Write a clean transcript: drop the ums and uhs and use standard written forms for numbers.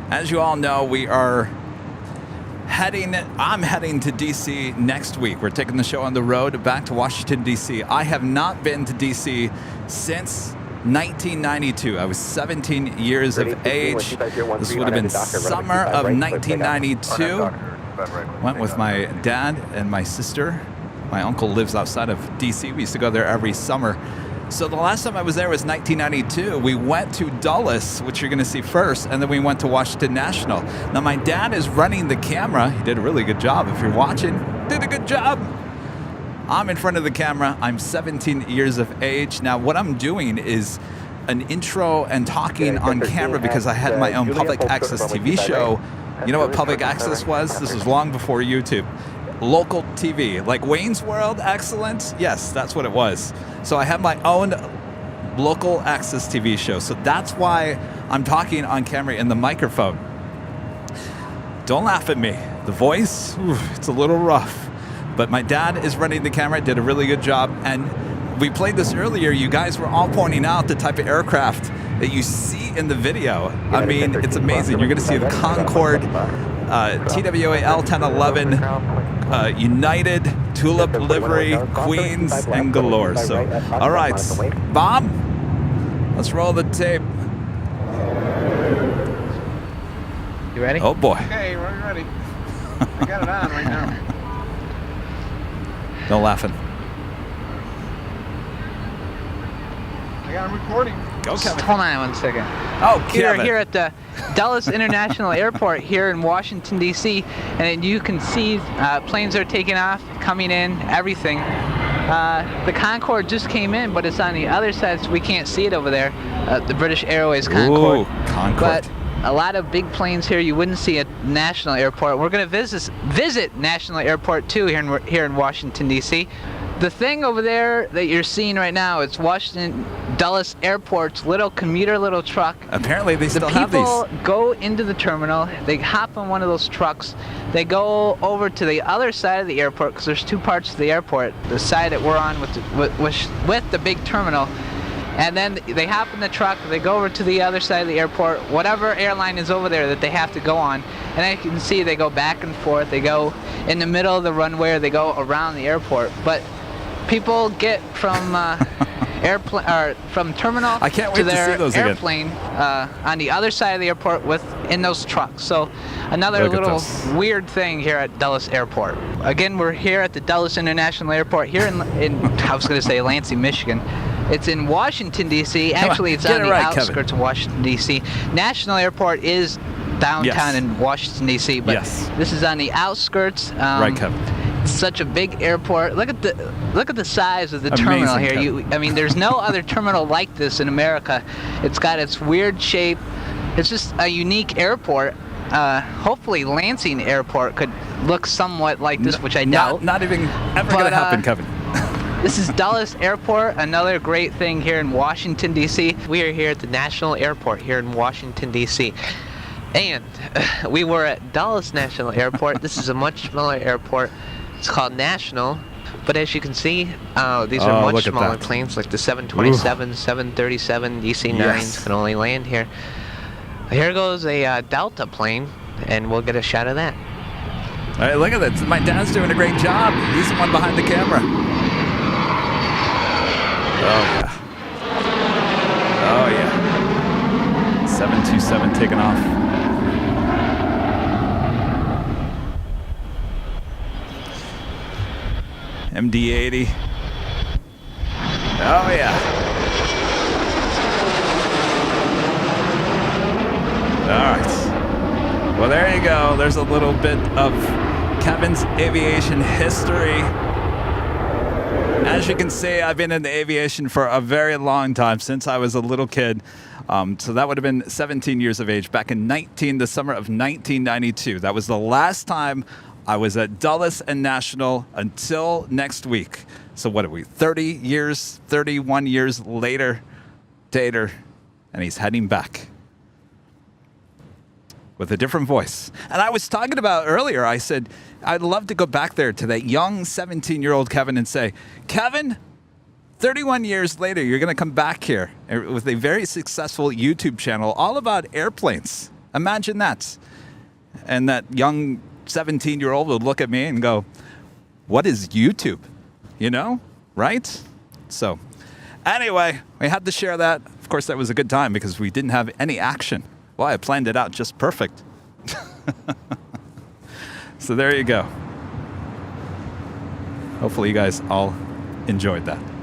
As you all know, I'm heading to D.C. next week. We're taking the show on the road back to Washington, D.C. I have not been to D.C. since 1992. I was 17 years of age. This would have been summer of 1992. Went with my dad and my sister. My uncle lives outside of D.C. We used to go there every summer. So the last time I was there was 1992. We went to Dulles, which you're going to see first, and then we went to Washington National. Now, my dad is running the camera. He did a really good job. If you're watching, did a good job. I'm in front of the camera. I'm 17 years of age. Now, what I'm doing is an intro and talking on camera because I had my own public access TV show. You know what public access was? This was long before YouTube. Local TV, like Wayne's World Excellence. Yes, that's what it was. So I have my own local access TV show. So that's why I'm talking on camera in the microphone. Don't laugh at me. The voice, it's a little rough. But my dad is running the camera, did a really good job. And we played this earlier. You guys were all pointing out the type of aircraft that you see in the video. I mean, it's amazing. You're going to see the Concorde, TWA L1011, United, Tulip livery, Queens, and galore. So, all right, Bob, let's roll the tape. You ready? Oh boy. Okay, we're ready. I got it on right now. No laughing. I got him recording. Go, Kevin. Hold on one second. Oh, Kevin. We're here at the Dulles International Airport here in Washington, D.C. And you can see planes are taking off, coming in, everything. The Concorde just came in, but it's on the other side, so we can't see it over there. The British Airways Concorde. Ooh, Concorde. But a lot of big planes here you wouldn't see at National Airport. We're going to visit National Airport too here in Washington, D.C. The thing over there that you're seeing right now is Washington Dulles Airport's little commuter little truck. Apparently they still have these. The people go into the terminal, they hop on one of those trucks, they go over to the other side of the airport, because there's two parts to the airport, the side that we're on with the big terminal, and then they hop in the truck, they go over to the other side of the airport, whatever airline is over there that they have to go on, and as you can see they go back and forth, they go in the middle of the runway, or they go around the airport. But people get from from terminal to their airplane on the other side of the airport in those trucks. So another little weird thing here at Dulles Airport. Again, we're here at the Dulles International Airport here in I was going to say Lansing, Michigan. It's in Washington, D.C. Actually, it's on the outskirts of Washington, D.C. National Airport is downtown in Washington, D.C., but this is on the outskirts. Right, Kevin. Such a big airport. Look at the size of the terminal here. I mean, there's no other terminal like this in America. It's got its weird shape. It's just a unique airport. Hopefully Lansing Airport could look somewhat like this, which I doubt. Not even ever going to happen, Kevin. This is Dulles Airport, another great thing here in Washington, D.C. We are here at the National Airport here in Washington, D.C. And we were at Dulles National Airport. This is a much smaller airport. It's called National, but as you can see, these are much smaller planes, like the 727, 737, DC-9s can only land here. Here goes a Delta plane, and we'll get a shot of that. All right, look at that. My dad's doing a great job. He's the one behind the camera. Oh, yeah. Oh, yeah. 727 taking off. MD-80. Oh, yeah. All right. Well, there you go. There's a little bit of Kevin's aviation history. As you can see, I've been in the aviation for a very long time, since I was a little kid. So that would have been 17 years of age back in the summer of 1992. That was the last time I was at Dulles and National until next week. So what are we, 31 years later, and he's heading back with a different voice. And I was talking about earlier, I said, I'd love to go back there to that young 17-year-old Kevin and say, Kevin, 31 years later, you're going to come back here with a very successful YouTube channel all about airplanes. Imagine that. And that young 17-year-old would look at me and go, what is YouTube? You know, right? So anyway, we had to share that. Of course, that was a good time because we didn't have any action. Well, I planned it out just perfect. So there you go. Hopefully you guys all enjoyed that.